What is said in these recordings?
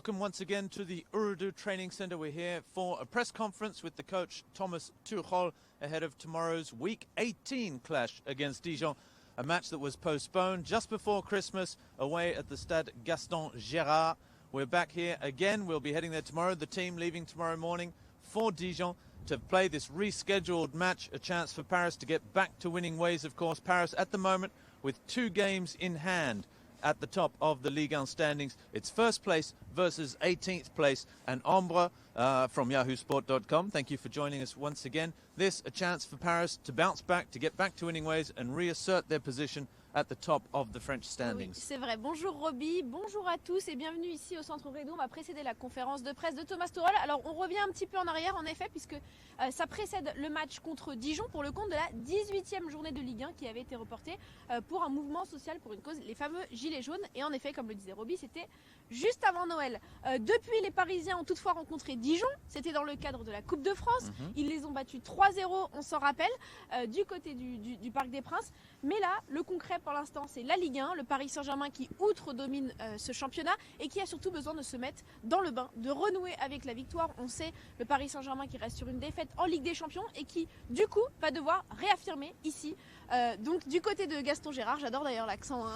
welcome once again to the Ooredoo Training Centre. We're here for a press conference with the coach Thomas Tuchel ahead of tomorrow's Week 18 clash against Dijon, a match that was postponed just before Christmas away at the Stade Gaston Gérard. We're back here again. We'll be heading there tomorrow. The team leaving tomorrow morning for Dijon to play this rescheduled match, a chance for Paris to get back to winning ways, of course. Paris at the moment with 2 games in hand at the top of the Ligue 1 standings. It's first place versus 18th place. And Ombre from yahoosport.com, thank you for joining us once again. This, a chance for Paris to bounce back, to get back to winning ways and reassert their position at the top of the French standings. Oui, c'est vrai. Bonjour Roby, bonjour à tous et bienvenue ici au Centre Ooredoo. On va précéder la conférence de presse de Thomas Tuchel. Alors on revient un petit peu en arrière en effet puisque ça précède le match contre Dijon pour le compte de la 18e journée de Ligue 1 qui avait été reportée pour un mouvement social pour une cause, les fameux gilets jaunes. Et en effet, comme le disait Roby, c'était juste avant Noël. Depuis, les Parisiens ont toutefois rencontré Dijon. C'était dans le cadre de la Coupe de France. Ils les ont battus 3-0, on s'en rappelle, du côté du Parc des Princes. Mais là, le concret pour l'instant, c'est la Ligue 1, le Paris Saint-Germain qui outre-domine ce championnat et qui a surtout besoin de se mettre dans le bain, de renouer avec la victoire. On sait le Paris Saint-Germain qui reste sur une défaite en Ligue des Champions et qui, du coup, va devoir réaffirmer ici. Donc, du côté de Gaston Gérard, j'adore d'ailleurs l'accent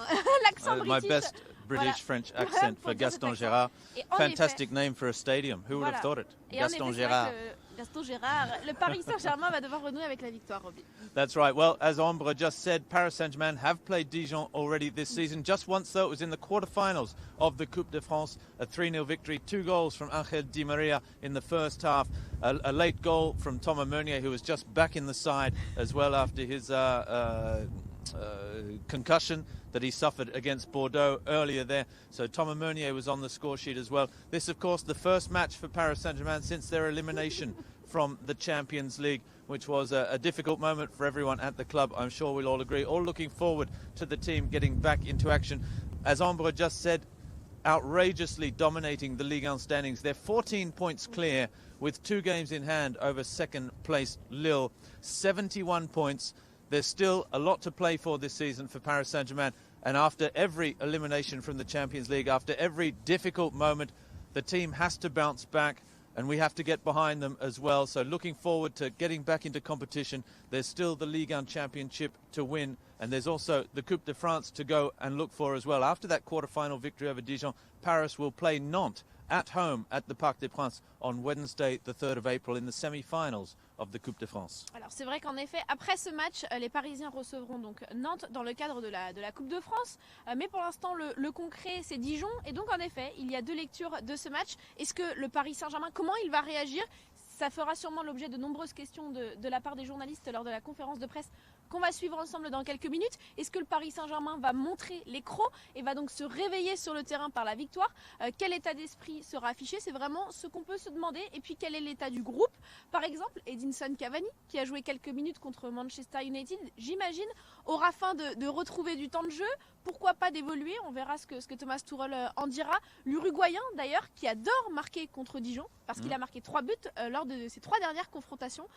l'accent british. My best British-French accent for Gaston Gérard. Fantastic name for a stadium. Who would have thought it? Gaston Gérard. Gaston Gérard, le Paris Saint-Germain va devoir renouer avec la victoire, Roby. That's right. Well, as Ombre just said, Paris Saint-Germain have played Dijon already this season. Just once, though, it was in the quarterfinals of the Coupe de France. A 3-0 victory, 2 goals from Angel Di Maria in the first half. A late goal from Thomas Meunier, who was just back in the side as well after his concussion that he suffered against Bordeaux earlier there. So Thomas Meunier was on the score sheet as well. This, of course, the first match for Paris Saint-Germain since their elimination from the Champions League, which was a difficult moment for everyone at the club. I'm sure we'll all agree. All looking forward to the team getting back into action. As Ombre just said, outrageously dominating the Ligue 1 standings. They're 14 points clear with 2 games in hand over second place Lille. 71 points. There's still a lot to play for this season for Paris Saint-Germain. And after every elimination from the Champions League, after every difficult moment, the team has to bounce back and we have to get behind them as well. So looking forward to getting back into competition. There's still the Ligue 1 Championship to win. And there's also the Coupe de France to go and look for as well. After that quarter-final victory over Dijon, Paris will play Nantes at home at the Parc des Princes on Wednesday, the 3rd of April, in the semi-finals of the Coupe de France. Alors c'est vrai qu'en effet, après ce match, les Parisiens recevront donc Nantes dans le cadre de la Coupe de France. Mais pour l'instant, le concret, c'est Dijon. Et donc en effet, il y a 2 lectures de ce match. Est-ce que le Paris Saint-Germain, comment il va réagir ? Ça fera sûrement l'objet de nombreuses questions de la part des journalistes lors de la conférence de presse qu'on va suivre ensemble dans quelques minutes. Est-ce que le Paris Saint-Germain va montrer les crocs et va donc se réveiller sur le terrain par la victoire ? Quel état d'esprit sera affiché ? C'est vraiment ce qu'on peut se demander. Et puis quel est l'état du groupe ? Par exemple, Edinson Cavani, qui a joué quelques minutes contre Manchester United, j'imagine, aura faim de retrouver du temps de jeu. Pourquoi pas d'évoluer ? On verra ce que Thomas Tuchel en dira. L'Uruguayen, d'ailleurs, qui adore marquer contre Dijon, parce qu'il a marqué 3 buts lors de ses 3 dernières confrontations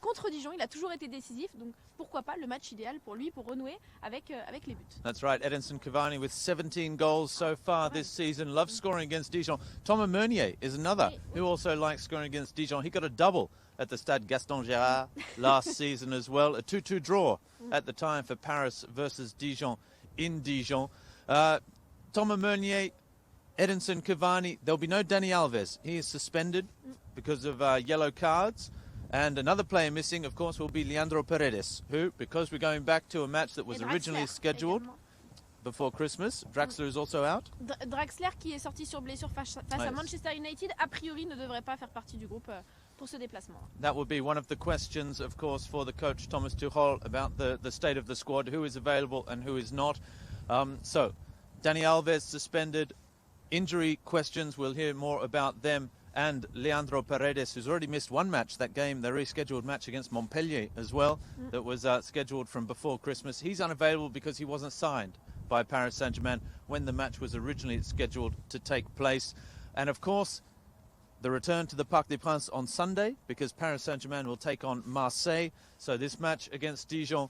contre Dijon. Il a toujours été décisif, donc pourquoi pas le match idéal pour lui, pour renouer avec les buts. That's right, Edinson Cavani with 17 goals so far this season. Loves scoring against Dijon. Thomas Meunier is another who also likes scoring against Dijon. He got a double at the Stade Gaston Gérard last season as well. A 2-2 draw at the time for Paris versus Dijon in Dijon. Thomas Meunier, Edinson Cavani. There'll be no Dani Alves. He is suspended because of yellow cards. And another player missing, of course, will be Leandro Paredes, who, because we're going back to a match that was originally scheduled before Christmas, Draxler is also out. Draxler, qui est sorti sur blessure face à Manchester United, a priori ne devrait pas faire partie du groupe pour ce déplacement. That will be one of the questions, of course, for the coach Thomas Tuchel about the state of the squad, who is available and who is not. So, Dani Alves suspended. Injury questions, we'll hear more about them. And Leandro Paredes, who's already missed 1 match, that game, the rescheduled match against Montpellier as well, that was scheduled from before Christmas. He's unavailable because he wasn't signed by Paris Saint-Germain when the match was originally scheduled to take place. And of course, the return to the Parc des Princes on Sunday, because Paris Saint-Germain will take on Marseille. So this match against Dijon,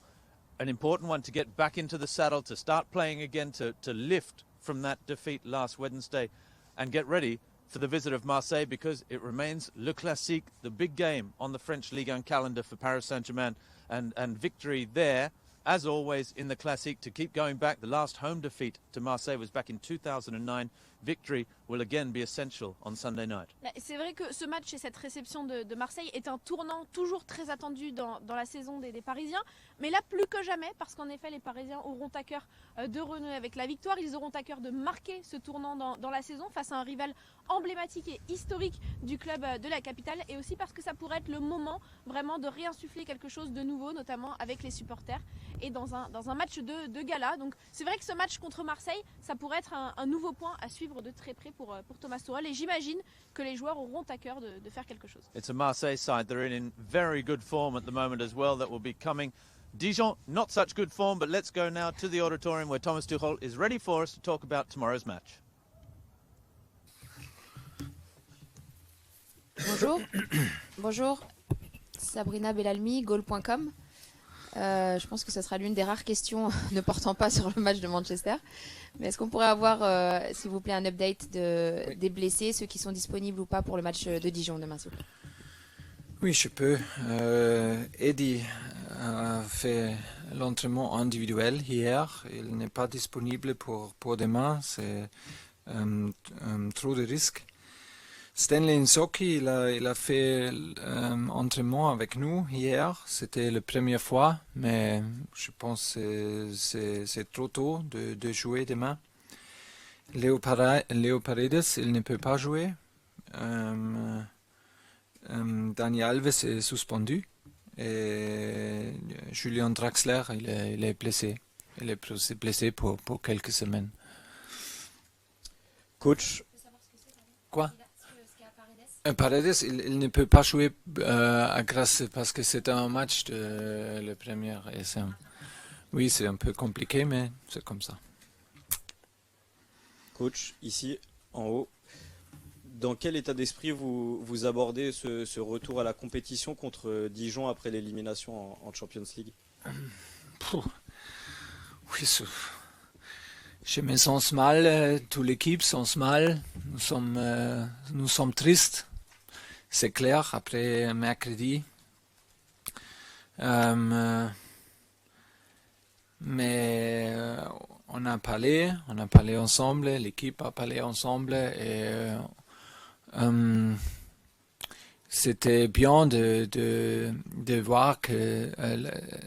an important one to get back into the saddle, to start playing again, to lift from that defeat last Wednesday and get ready for the visit of Marseille because it remains le classique, the big game on the French Ligue 1 calendar for Paris Saint-Germain, and victory there, as always, in the classique to keep going back. The last home defeat to Marseille was back in 2009. Victory will again be essential on Sunday night. C'est vrai que ce match et cette réception de Marseille est un tournant toujours très attendu dans la saison des Parisiens, mais là plus que jamais, parce qu'en effet les Parisiens auront à cœur de renouer avec la victoire, ils auront à cœur de marquer ce tournant dans la saison face à un rival emblématique et historique du club de la capitale, et aussi parce que ça pourrait être le moment vraiment de réinsuffler quelque chose de nouveau, notamment avec les supporters et dans un match de gala. Donc c'est vrai que ce match contre Marseille, ça pourrait être un nouveau point à suivre de très près pour Thomas Tuchel, et j'imagine que les joueurs auront à cœur de faire quelque chose. It's a Marseille side. They're in very good form at the moment as well. That will be coming. Dijon, not such good form, but let's go now to the auditorium where Thomas Tuchel is ready for us to talk about tomorrow's match. Bonjour. Bonjour. Sabrina Bellalmi, goal.com. Je pense que ce sera l'une des rares questions ne portant pas sur le match de Manchester. Mais est-ce qu'on pourrait avoir, s'il vous plaît, un update des blessés, ceux qui sont disponibles ou pas pour le match de Dijon demain, s'il vous plaît? Oui, je peux. Eddie a fait l'entraînement individuel hier. Il n'est pas disponible pour demain. C'est trop de risques. Stanley Nsoki, il a fait entraînement avec nous hier. C'était la première fois, mais je pense que c'est trop tôt de jouer demain. Léo Paredes, il ne peut pas jouer. Dani Alves est suspendu. Et Julian Draxler, il est blessé. Il est blessé pour quelques semaines. Coach. Quoi? Paredes, il ne peut pas jouer à Grasse parce que c'est un match de la première SM. Oui, c'est un peu compliqué, mais c'est comme ça. Coach, ici, en haut, dans quel état d'esprit vous abordez ce retour à la compétition contre Dijon après l'élimination en Champions League? Oui, je me sens mal, toute l'équipe sent mal, nous sommes tristes. C'est clair, après mercredi. Mais on a parlé ensemble, l'équipe a parlé ensemble et c'était bien de voir que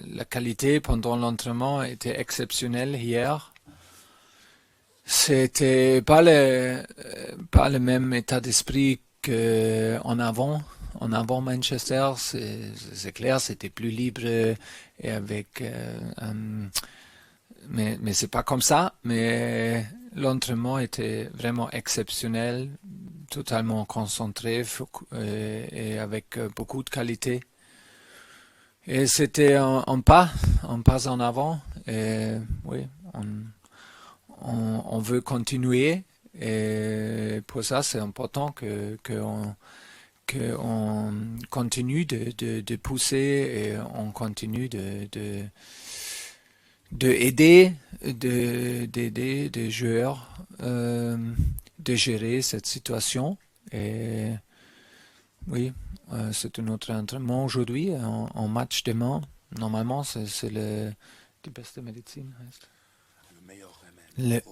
la qualité pendant l'entraînement était exceptionnelle hier. C'était pas le même état d'esprit qu'en avant. En avant Manchester, c'est clair, c'était plus libre et avec. Mais c'est pas comme ça. Mais l'entraînement était vraiment exceptionnel, totalement concentré et avec beaucoup de qualité. Et c'était un pas en avant. Et oui, on veut continuer. Et pour ça, c'est important qu'on continue de pousser et on continue d'aider des joueurs de gérer cette situation. Et oui, c'est notre entraînement aujourd'hui en match demain. Normalement, c'est le beste médecine. Le meilleur remède.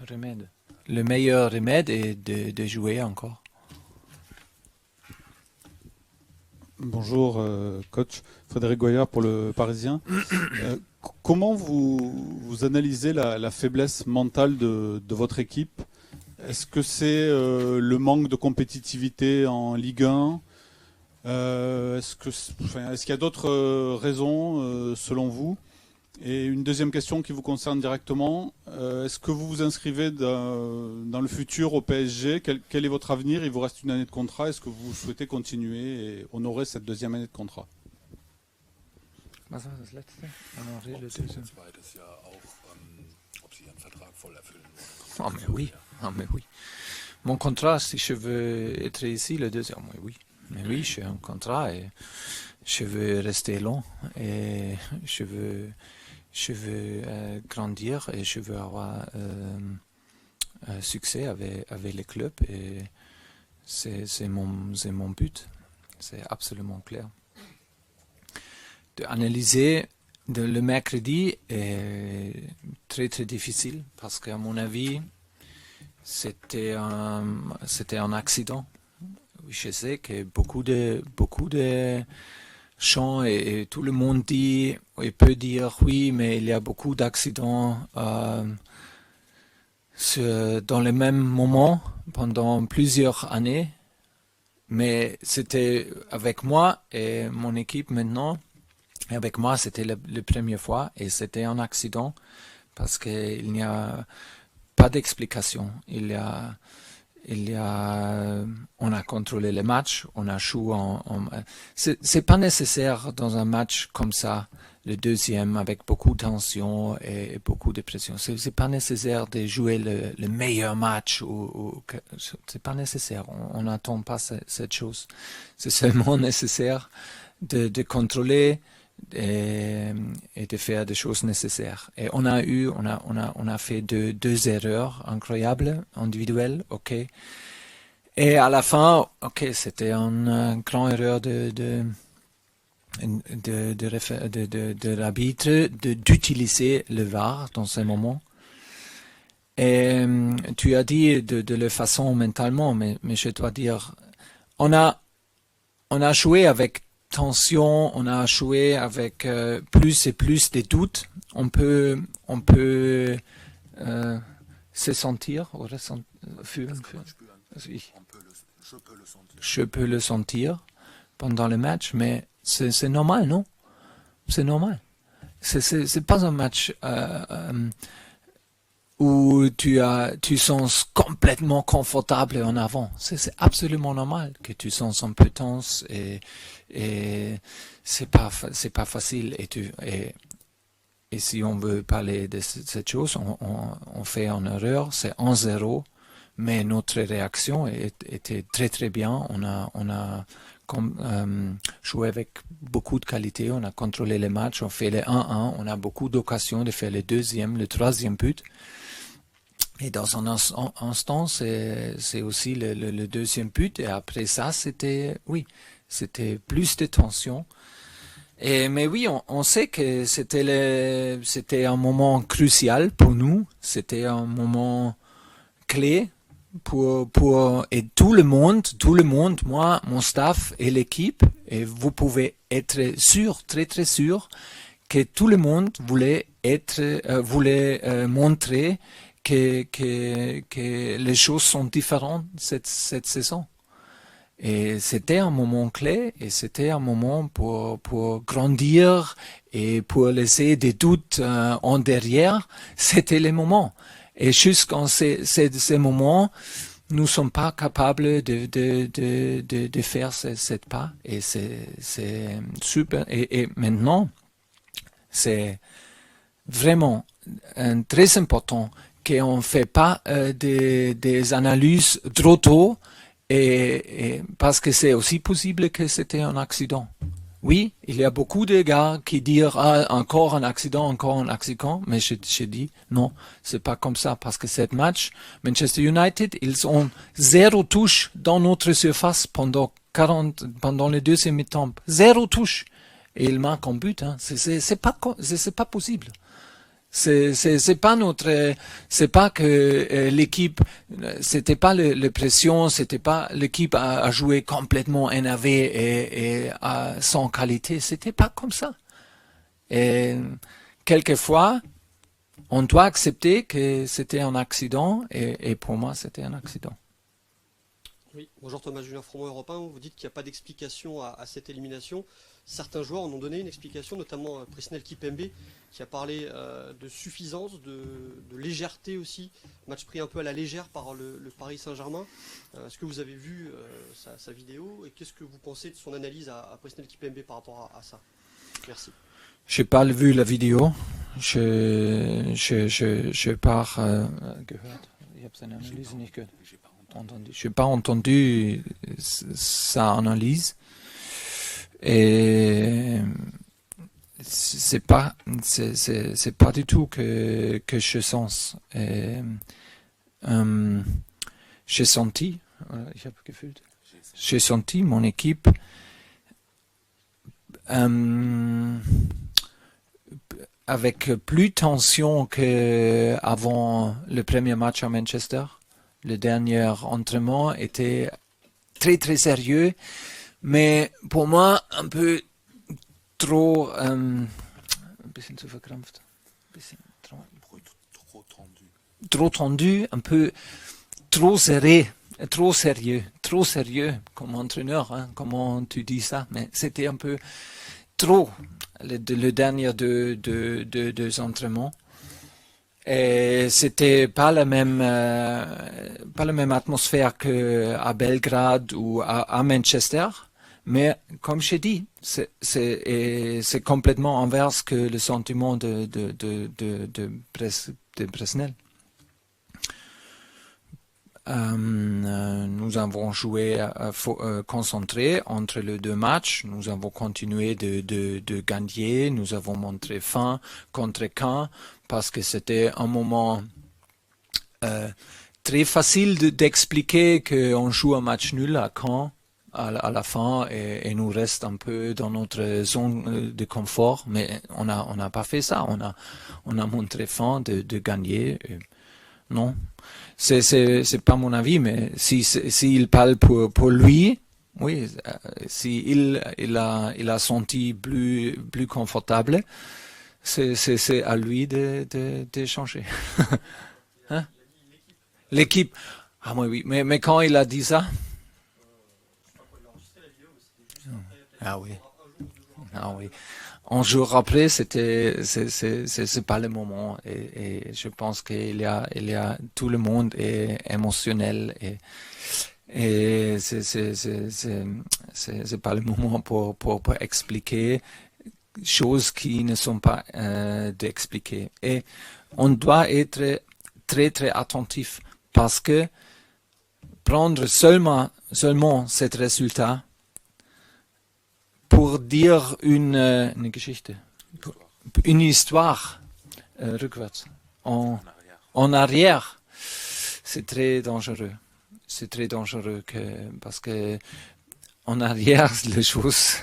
Remède. Le meilleur remède est de jouer encore. Bonjour coach, Frédéric Goyard pour le Parisien. Comment vous analysez la faiblesse mentale de votre équipe? Est-ce que c'est le manque de compétitivité en Ligue 1? Est-ce qu'il y a d'autres raisons selon vous? Et une deuxième question qui vous concerne directement, est-ce que vous vous inscrivez dans le futur au PSG? Quel est votre avenir? Il vous reste une année de contrat. Est-ce que vous souhaitez continuer et honorer cette deuxième année de contrat? Ah mais oui, Mon contrat, si je veux être ici le deuxième, oui. Mais oui, j'ai un contrat et je veux rester long et je veux grandir et je veux avoir succès avec les clubs et c'est mon but. C'est absolument clair. D'analyser le mercredi est très très difficile parce qu'à mon avis, c'était un accident. Je sais que beaucoup de gens et tout le monde dit et peut dire oui, mais il y a beaucoup d'accidents dans le même moment pendant plusieurs années. Mais c'était avec moi et mon équipe maintenant. Et avec moi, c'était la première fois et c'était un accident parce qu'il n'y a pas d'explication. On a contrôlé le match, on a joué c'est pas nécessaire dans un match comme ça, le deuxième, avec beaucoup de tension et beaucoup de pression. C'est pas nécessaire de jouer le meilleur match c'est pas nécessaire. On n'attend pas cette chose. C'est seulement nécessaire de contrôler et de faire des choses nécessaires. Et on a fait deux erreurs incroyables, individuelles, ok. Et à la fin, ok, c'était une grande erreur de l'arbitre d'utiliser le VAR dans ce moment. Et tu as dit de la façon mentalement, mais je dois dire, on a joué avec tension, on a joué avec plus et plus de doutes. On peut se sentir, je peux le sentir pendant le match, mais c'est normal, non? C'est normal. C'est pas un match où tu sens complètement confortable en avant. C'est absolument normal que tu sens un peu tense et c'est pas facile et si on veut parler de cette chose, on fait une erreur, c'est 1-0, mais notre réaction était très très bien. On a joué avec beaucoup de qualité, on a contrôlé les matchs, on fait les 1-1, on a beaucoup d'occasions de faire le deuxième, le troisième but. Et dans un instant, c'est aussi le deuxième but. Et après ça, c'était plus de tension. Mais oui, on sait que c'était un moment crucial pour nous. C'était un moment clé et tout le monde, moi, mon staff et l'équipe. Et vous pouvez être sûr, très très sûr, que tout le monde voulait montrer que les choses sont différentes cette saison. Et c'était un moment clé et c'était un moment pour grandir et pour laisser des doutes en derrière. C'était le moment. Et jusqu'en ces moments, nous ne sommes pas capables de faire cette pas. Et c'est super. Et maintenant, c'est vraiment très important qu'on ne fait pas des analyses trop tôt, et parce que c'est aussi possible que c'était un accident. Oui, il y a beaucoup de gars qui disent encore un accident, mais je dis non, c'est pas comme ça, parce que cette match, Manchester United, ils ont 0 touche dans notre surface pendant les deuxième mi-temps. 0 touche. Et ils marquent un but, hein. C'est pas possible. C'est pas que l'équipe, c'était pas le pression, c'était pas l'équipe a joué complètement énervée et sans qualité, c'était pas comme ça. Et quelquefois, on doit accepter que c'était un accident et pour moi c'était un accident. Oui, bonjour Thomas Julien Froment, Europe 1, vous dites qu'il n'y a pas d'explication à cette élimination. Certains joueurs en ont donné une explication, notamment Presnel Kipembe, qui a parlé de suffisance, de légèreté aussi, match pris un peu à la légère par le Paris Saint-Germain. Est-ce que vous avez vu sa vidéo et qu'est-ce que vous pensez de son analyse à Presnel Kipembe par rapport à ça? Merci. Je n'ai pas vu la vidéo, je pars gehört. Ich habe seine Analyse nicht gehört. Je n'ai pas entendu sa analyse. Et c'est pas du tout que je sens. J'ai senti ich habe gefühlt. J'ai senti mon équipe avec plus de tension qu'avant le premier match à Manchester. Le dernier entraînement était très très sérieux, mais pour moi un peu trop ein bisschen zu verkrampft, trop tendu, un peu trop serré, trop sérieux comme entraîneur, hein, comment tu dis ça, mais c'était un peu trop le dernier deux entraînements. Et c'était pas la même atmosphère qu'à Belgrade ou à Manchester, mais comme j'ai dit, c'est complètement inverse que le sentiment de Bresnel. Nous avons joué concentré entre les deux matchs. Nous avons continué de gagner. Nous avons montré fin contre Caen parce que c'était un moment très facile d'expliquer qu'on joue un match nul à Caen à la fin et nous reste un peu dans notre zone de confort. Mais on n'a pas fait ça. On a montré fin de gagner. Non. C'est pas mon avis, mais s'il parle pour lui, oui, si il a senti plus confortable, c'est à lui de changer. Hein? L'équipe. Ah oui, mais quand il a dit ça. Ah oui. Un jour après, c'est pas le moment et je pense qu'il y a tout le monde est émotionnel et c'est pas le moment pour expliquer choses qui ne sont pas d'expliquer. Et on doit être très très attentif parce que prendre seulement cet résultat pour dire une Geschichte, une histoire rückwärts, en arrière, c'est très dangereux. C'est très dangereux parce que en arrière, les choses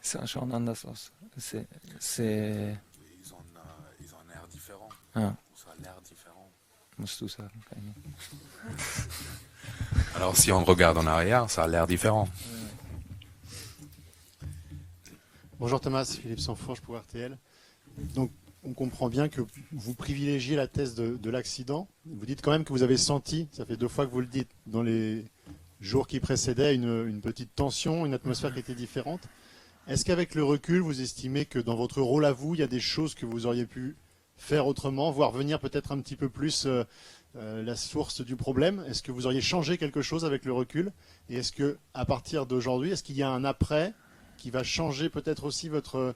sont anders aus. Ils ont l'air différent. Ah. Ça a l'air différent. Musst du sagen. Alors si on regarde en arrière, ça a l'air différent. Bonjour Thomas, Philippe Sansfourche pour RTL. Donc on comprend bien que vous privilégiez la thèse de l'accident. Vous dites quand même que vous avez senti, ça fait 2 fois que vous le dites, dans les jours qui précédaient, une petite tension, une atmosphère qui était différente. Est-ce qu'avec le recul, vous estimez que dans votre rôle à vous, il y a des choses que vous auriez pu faire autrement, voire venir peut-être un petit peu plus la source du problème? Est-ce que vous auriez changé quelque chose avec le recul? Et est-ce qu'à partir d'aujourd'hui, est-ce qu'il y a un après qui va changer peut-être aussi votre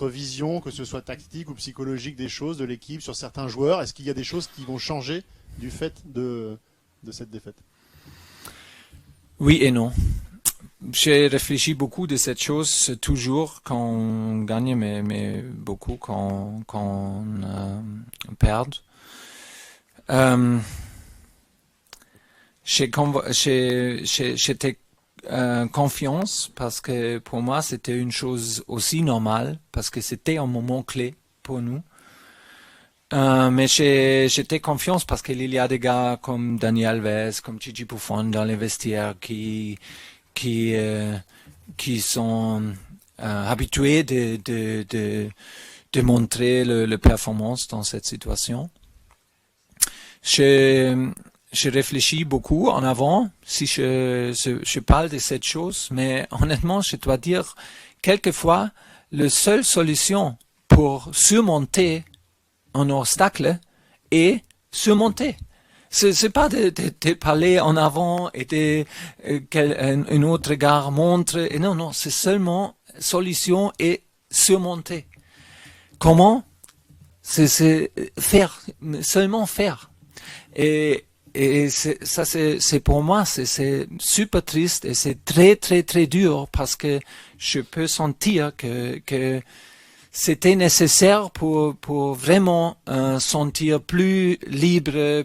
vision, que ce soit tactique ou psychologique des choses, de l'équipe, sur certains joueurs? Est-ce qu'il y a des choses qui vont changer du fait de cette défaite? Oui et non. J'ai réfléchi beaucoup de cette chose, toujours quand on gagne, mais beaucoup quand on perd. J'étais confiance parce que pour moi c'était une chose aussi normale parce que c'était un moment clé pour nous. Mais j'étais confiance parce qu'il y a des gars comme Dani Alves, comme Gigi Buffon dans les vestiaires qui sont habitués de montrer le performance dans cette situation. Je réfléchis beaucoup en avant si je parle de cette chose, mais honnêtement, je dois dire, quelquefois, la seule solution pour surmonter un obstacle est surmonter. C'est pas de parler en avant et un autre regard montre. Et non, c'est seulement solution et surmonter. Comment? C'est faire, seulement faire. Et c'est pour moi, c'est super triste et c'est très très très dur parce que je peux sentir que c'était nécessaire pour vraiment sentir plus libre,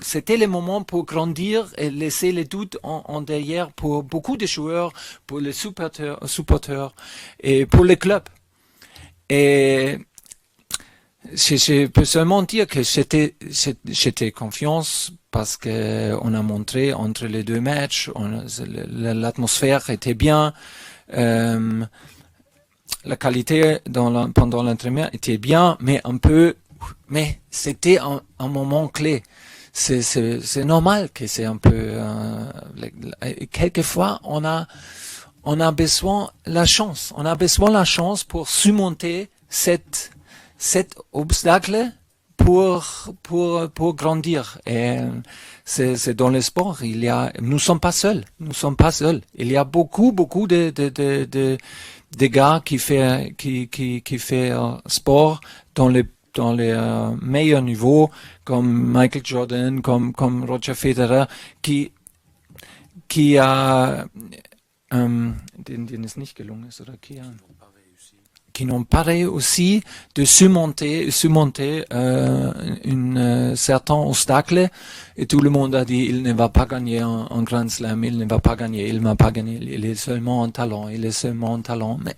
c'était le moment pour grandir et laisser les doutes en derrière pour beaucoup de joueurs, pour les supporters et pour le club. Et je peux seulement dire que j'étais confiance parce que on a montré entre les deux matchs, l'atmosphère était bien. La qualité pendant l'entraînement était bien, mais c'était un moment clé. C'est normal que c'est un peu. Quelquefois, on a besoin la chance. On a besoin la chance pour surmonter cet obstacle pour grandir. Et c'est dans le sport. Nous sommes pas seuls. Il y a beaucoup de gars qui fait sport dans les meilleurs niveaux, comme Michael Jordan, comme Roger Federer, qui a denen es nicht gelungen ist, oder qui n'ont pas réussi de surmonter un certain obstacle, et tout le monde a dit il ne va pas gagner un Grand Slam, il ne va pas gagner, il est seulement un talent, mais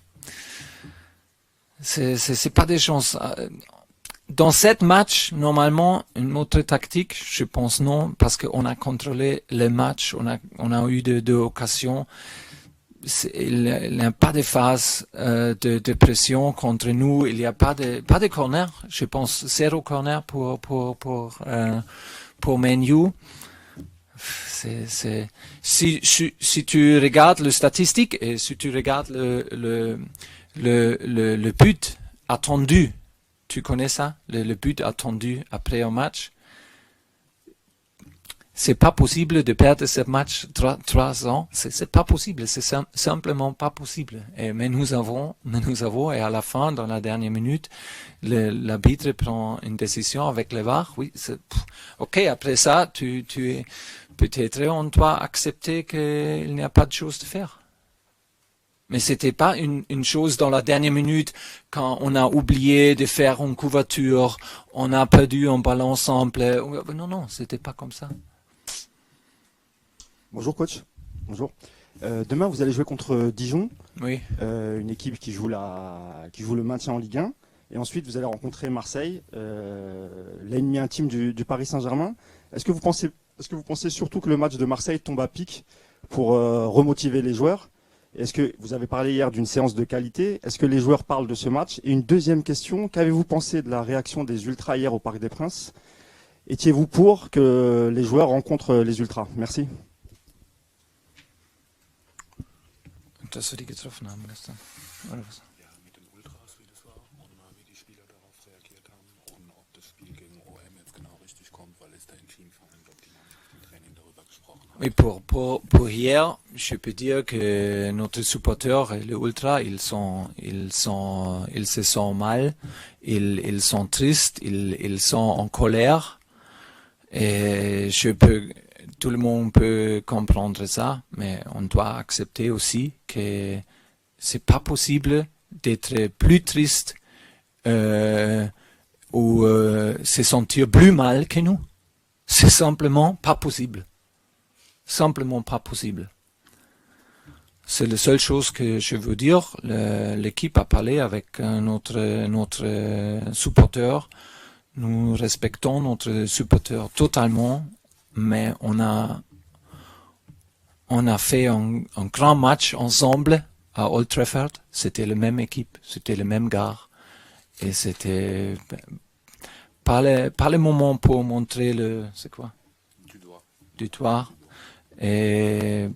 c'est pas des chances. Dans cette match, normalement, une autre tactique, je pense non, parce qu'on a contrôlé le match, on a eu deux occasions. Il n'y a pas de phase de pression contre nous, il n'y a pas de corner, je pense 0 corner pour Man U. Si tu regardes les statistiques et si tu regardes le but attendu, tu connais ça, le but attendu après un match. C'est pas possible de perdre ce match 3 ans. C'est pas possible. C'est simplement pas possible. Mais nous avons, et à la fin, dans la dernière minute, l'arbitre prend une décision avec le VAR. Oui, ok. Après ça, peut-être on doit accepter qu'il n'y a pas de chose de faire. Mais c'était pas une chose dans la dernière minute quand on a oublié de faire une couverture, on a perdu un ballon simple. Non, c'était pas comme ça. Bonjour coach. Bonjour. Demain vous allez jouer contre Dijon, oui. Une équipe qui joue le maintien en Ligue 1, et ensuite vous allez rencontrer Marseille, l'ennemi intime du Paris Saint-Germain. Est-ce que vous pensez surtout que le match de Marseille tombe à pic pour remotiver les joueurs? Est-ce que vous avez parlé hier d'une séance de qualité? Est-ce que les joueurs parlent de ce match? Et une deuxième question, qu'avez-vous pensé de la réaction des Ultras hier au Parc des Princes? Étiez-vous pour que les joueurs rencontrent les Ultras? Merci. Dass wir die getroffen haben gestern, oder was? Ja, mit den Ultras, wie das war, und mal wie die Spieler darauf reagiert haben und ob das Spiel gegen OM jetzt genau richtig kommt, weil es da in Schienfallen, ob die Mannschaft im Training darüber gesprochen hat. Oui, pour hier, je peux dire que notre supporter et les Ultras, ils se sentent mal, ils sont tristes, ils sont en colère, et tout le monde peut comprendre ça, mais on doit accepter aussi que c'est pas possible d'être plus triste ou se sentir plus mal que nous. C'est simplement pas possible. Simplement pas possible. C'est la seule chose que je veux dire. L'équipe a parlé avec notre supporter. Nous respectons notre supporter totalement. Mais on a fait un grand match ensemble à Old Trafford. C'était la même équipe, c'était le même gars. Et c'était pas le moment pour montrer du doigt. Et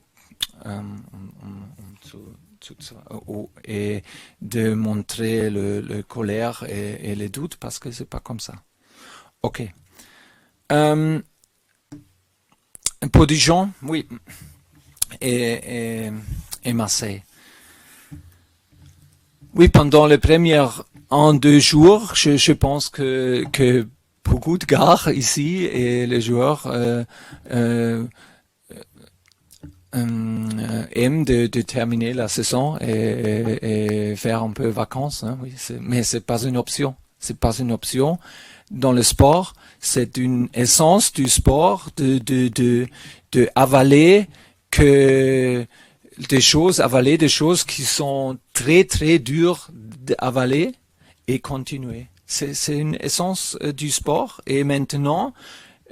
de montrer le colère et les doutes, parce que c'est pas comme ça. Ok. Pour Dijon, oui, et Marseille. Oui, pendant les premiers 1-2 jours, je pense que beaucoup de gars ici et les joueurs aiment de terminer la saison et faire un peu vacances. Hein, oui, mais c'est pas une option. C'est pas une option. Dans le sport, c'est une essence du sport de avaler avaler des choses qui sont très très dures d'avaler et continuer. C'est une essence du sport. Et maintenant,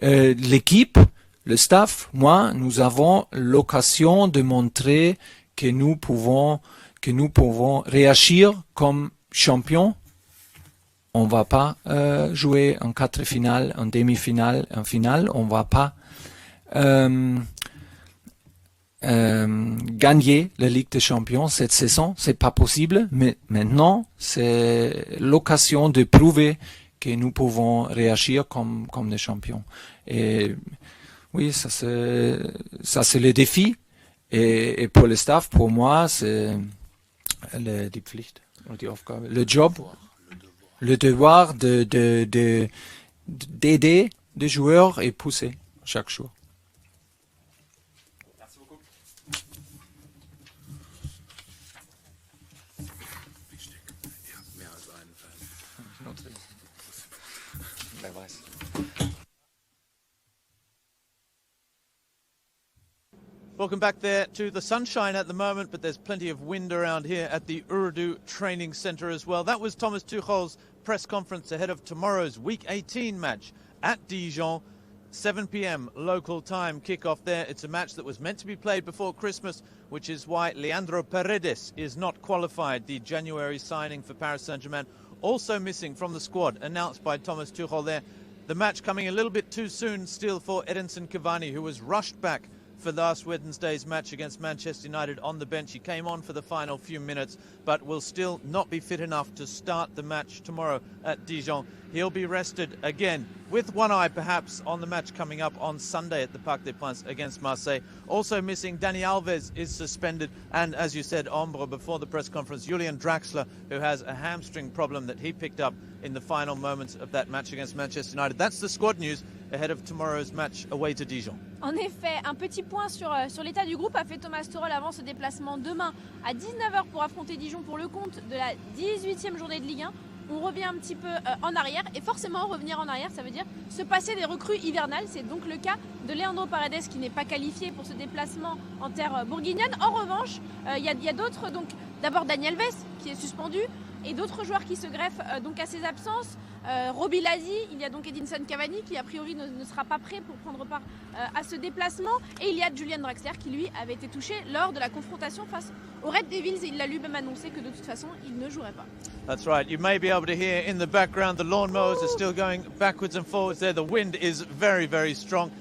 l'équipe, le staff, moi, nous avons l'occasion de montrer que nous pouvons réagir comme champions. On va pas jouer en quart finale, en demi-finale, en finale. On va pas gagner la Ligue des Champions cette saison. C'est pas possible. Mais maintenant, c'est l'occasion de prouver que nous pouvons réagir comme des champions. Et oui, ça c'est le défi. Et pour le staff, pour moi, c'est die Pflicht, le job, le devoir d'aider les joueurs et pousser chaque jour. Merci beaucoup. Welcome back there to the sunshine at the moment, but there's plenty of wind around here at the Ooredoo Training Centre as well. That was Thomas Tuchel's press conference ahead of tomorrow's Week 18 match at Dijon. 7 p.m. local time kickoff there. It's a match that was meant to be played before Christmas, which is why Leandro Paredes is not qualified, the January signing for Paris Saint-Germain. Also missing from the squad, announced by Thomas Tuchel there. The match coming a little bit too soon still for Edinson Cavani, who was rushed back for last Wednesday's match against Manchester United on the bench. He came on for the final few minutes, but will still not be fit enough to start the match tomorrow at Dijon. He'll be rested again, with one eye perhaps on the match coming up on Sunday at the Parc des Princes against Marseille. Also missing, Dani Alves is suspended, and as you said, Ombre, before the press conference, Julian Draxler, who has a hamstring problem that he picked up in the final moments of that match against Manchester United. That's the squad news ahead of tomorrow's match away to Dijon. En effet, un petit point sur l'état du groupe a fait Thomas Tuchel avant ce déplacement demain à 19h pour affronter Dijon pour le compte de la 18e journée de Ligue 1. On revient un petit peu en arrière, et forcément revenir en arrière, ça veut dire se passer des recrues hivernales. C'est donc le cas de Leandro Paredes qui n'est pas qualifié pour ce déplacement en terre bourguignonne. En revanche, il y a d'autres, donc d'abord Daniel Alves qui est suspendu, et d'autres joueurs qui se greffent donc à ses absences. Roby Lazi, il y a donc Edinson Cavani qui a priori ne sera pas prêt pour prendre part à ce déplacement, et il y a Julian Draxler qui lui avait été touché lors de la confrontation face aux Red Devils, et il l'a lui-même annoncé que de toute façon il ne jouerait pas. That's right. You may be able to hear in the background the lawnmowers are still going backwards and forwards there. The wind is very, very strong.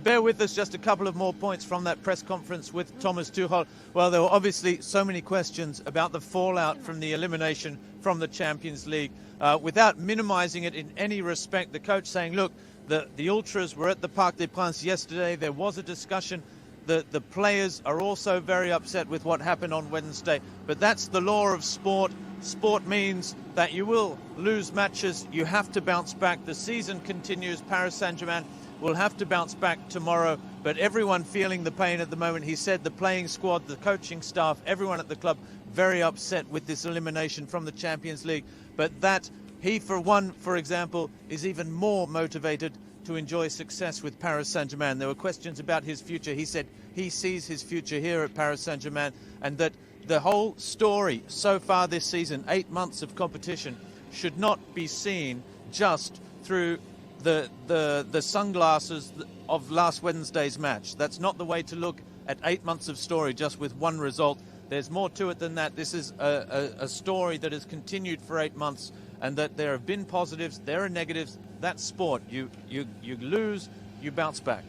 Bear with us, just a couple of more points from that press conference with Thomas Tuchel. Well, there were obviously so many questions about the fallout from the elimination from the Champions League. Without minimising it in any respect, the coach saying, look, the Ultras were at the Parc des Princes yesterday. There was a discussion. The players are also very upset with what happened on Wednesday. But that's the law of sport. Sport means that you will lose matches. You have to bounce back. The season continues. Paris Saint-Germain will have to bounce back tomorrow. But everyone feeling the pain at the moment. He said the playing squad, the coaching staff, everyone at the club very upset with this elimination from the Champions League. But that he, for one, for example, is even more motivated to enjoy success with Paris Saint-Germain. There were questions about his future. He said he sees his future here at Paris Saint-Germain, and that the whole story so far this season, 8 months of competition, should not be seen just through the sunglasses of last Wednesday's match. That's not the way to look at 8 months of story just with one result. There's more to it than that. This is a story that has continued for 8 months, and that there have been positives, there are negatives. That's sport. You lose, you bounce back.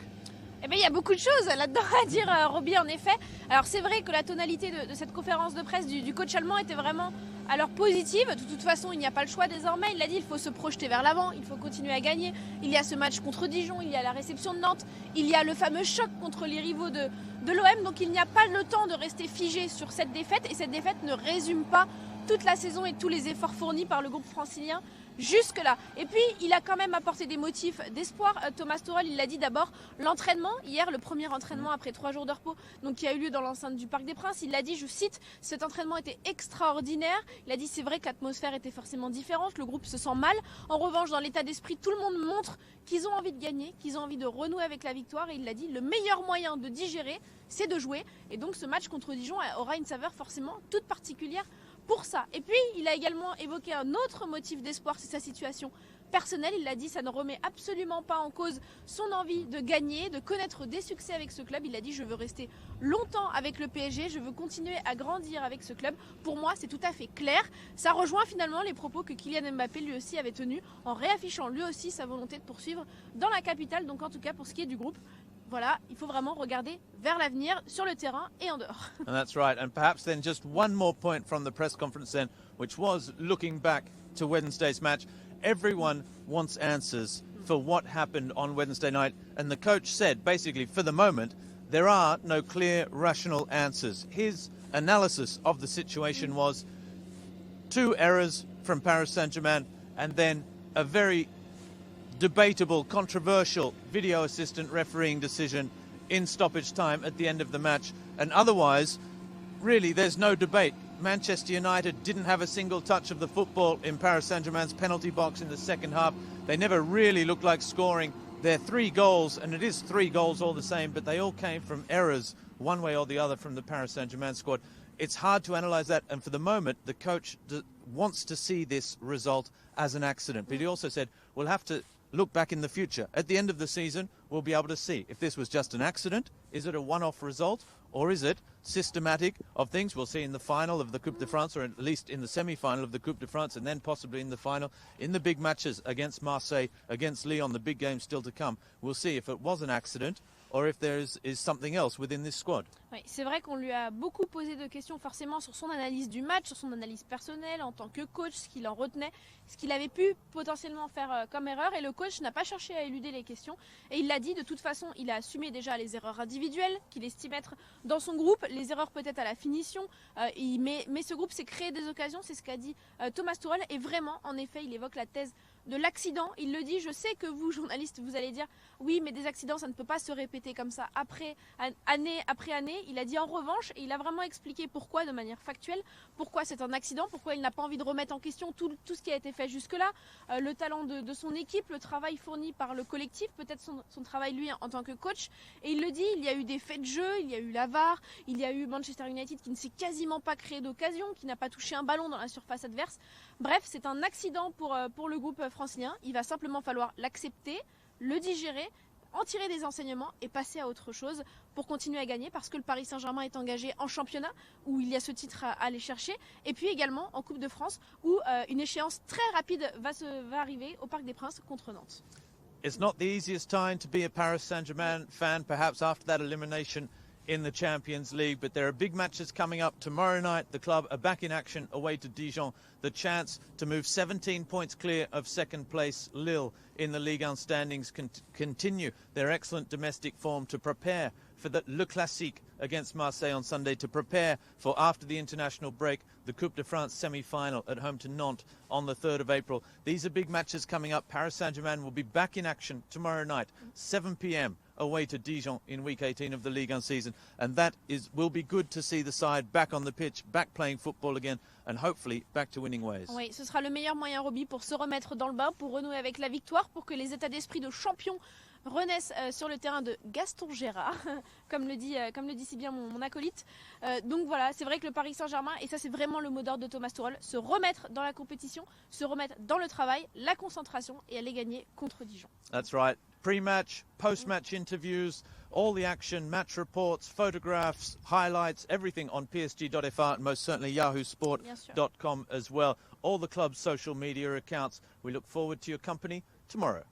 Eh bien, il y a beaucoup de choses là-dedans à dire, Roby, en effet. Alors, c'est vrai que la tonalité de cette conférence de presse du coach allemand était vraiment alors positive. De toute façon, il n'y a pas le choix désormais. Il l'a dit, il faut se projeter vers l'avant, il faut continuer à gagner. Il y a ce match contre Dijon, il y a la réception de Nantes, il y a le fameux choc contre les rivaux de l'OM. Donc, il n'y a pas le temps de rester figé sur cette défaite. Et cette défaite ne résume pas toute la saison et tous les efforts fournis par le groupe francilien jusque-là. Et puis, il a quand même apporté des motifs d'espoir. Thomas Tuchel, il l'a dit d'abord, l'entraînement, hier, le premier entraînement après 3 jours de repos, donc qui a eu lieu dans l'enceinte du Parc des Princes, il l'a dit, je cite, cet entraînement était extraordinaire. Il a dit, c'est vrai que l'atmosphère était forcément différente, le groupe se sent mal. En revanche, dans l'état d'esprit, tout le monde montre qu'ils ont envie de gagner, qu'ils ont envie de renouer avec la victoire. Et il l'a dit, le meilleur moyen de digérer, c'est de jouer. Et donc, ce match contre Dijon aura une saveur forcément toute particulière pour ça. Et puis, il a également évoqué un autre motif d'espoir, c'est sa situation personnelle. Il l'a dit, ça ne remet absolument pas en cause son envie de gagner, de connaître des succès avec ce club. Il a dit, je veux rester longtemps avec le PSG, je veux continuer à grandir avec ce club. Pour moi, c'est tout à fait clair. Ça rejoint finalement les propos que Kylian Mbappé lui aussi avait tenus en réaffichant lui aussi sa volonté de poursuivre dans la capitale. Donc en tout cas, pour ce qui est du groupe, voilà, il faut vraiment regarder vers l'avenir sur le terrain et en dehors. And that's right. And perhaps then just one more point from the press conference then, which was looking back to Wednesday's match. Everyone wants answers for what happened on Wednesday night. And the coach said, basically, for the moment, there are no clear, rational answers. His analysis of the situation was 2 errors from Paris Saint-Germain and then a very debatable, controversial video assistant refereeing decision in stoppage time at the end of the match. And otherwise, really, there's no debate. Manchester United didn't have a single touch of the football in Paris Saint-Germain's penalty box in the second half. They never really looked like scoring their 3 goals, and it is 3 goals all the same, but they all came from errors one way or the other from the Paris Saint-Germain squad. It's hard to analyse that, and for the moment, the coach wants to see this result as an accident. But he also said, we'll have to look back in the future. At the end of the season, we'll be able to see if this was just an accident, is it a one-off result, or is it systematic of things? We'll see in the final of the Coupe de France, or at least in the semi-final of the Coupe de France, and then possibly in the final, in the big matches against Marseille, against Lyon, the big games still to come. We'll see if it was an accident or if there is something else within this squad. Oui, c'est vrai qu'on lui a beaucoup posé de questions forcément sur son analyse du match, sur son analyse personnelle en tant que coach, ce qu'il en retenait, ce qu'il avait pu potentiellement faire comme erreur, et le coach n'a pas cherché à éluder les questions et il l'a dit, de toute façon il a assumé déjà les erreurs individuelles qu'il estime être dans son groupe, les erreurs peut-être à la finition, mais ce groupe s'est créé des occasions, c'est ce qu'a dit Thomas Tuchel, et vraiment en effet il évoque la thèse de l'accident. Il le dit, je sais que vous, journalistes, vous allez dire oui, mais des accidents, ça ne peut pas se répéter comme ça année après année. Il a dit en revanche, et il a vraiment expliqué pourquoi de manière factuelle, pourquoi c'est un accident, pourquoi il n'a pas envie de remettre en question tout ce qui a été fait jusque-là, le talent de son équipe, le travail fourni par le collectif, peut-être son travail lui en tant que coach. Et il le dit, il y a eu des faits de jeu, il y a eu la VAR, il y a eu Manchester United qui ne s'est quasiment pas créé d'occasion, qui n'a pas touché un ballon dans la surface adverse. Bref, c'est un accident pour le groupe francilien. Il va simplement falloir l'accepter, le digérer, en tirer des enseignements et passer à autre chose pour continuer à gagner, parce que le Paris Saint-Germain est engagé en championnat où il y a ce titre à aller chercher, et puis également en Coupe de France où une échéance très rapide va arriver au Parc des Princes contre Nantes. It's not the easiest time to be a Paris Saint-Germain fan, perhaps after that elimination in the Champions League, but there are big matches coming up tomorrow night. The club are back in action away to Dijon. The chance to move 17 points clear of second place Lille in the Ligue 1 standings, continue their excellent domestic form to prepare for Le Classique against Marseille on Sunday, to prepare for, after the international break, the Coupe de France semi-final at home to Nantes on the 3rd of April. These are big matches coming up. Paris Saint-Germain will be back in action tomorrow night, 7 p.m. away to Dijon in week 18 of the Ligue 1 season, and that will be good to see the side back on the pitch, back playing football again, and hopefully back to winning ways. Oui, ce sera le meilleur moyen, Roby, pour se remettre dans le bain, pour renouer avec la victoire, pour que les états d'esprit de champion renaissent sur le terrain de Gaston Gérard, comme le dit si bien mon acolyte. Donc voilà, c'est vrai que le Paris Saint-Germain, et ça c'est vraiment le mot d'ordre de Thomas Tuchel, se remettre dans la compétition, se remettre dans le travail, la concentration, et aller gagner contre Dijon. That's right. Pre-match, post-match interviews, all the action, match reports, photographs, highlights, everything on PSG.fr and most certainly yahoosport.com as well. All the club's social media accounts. We look forward to your company tomorrow.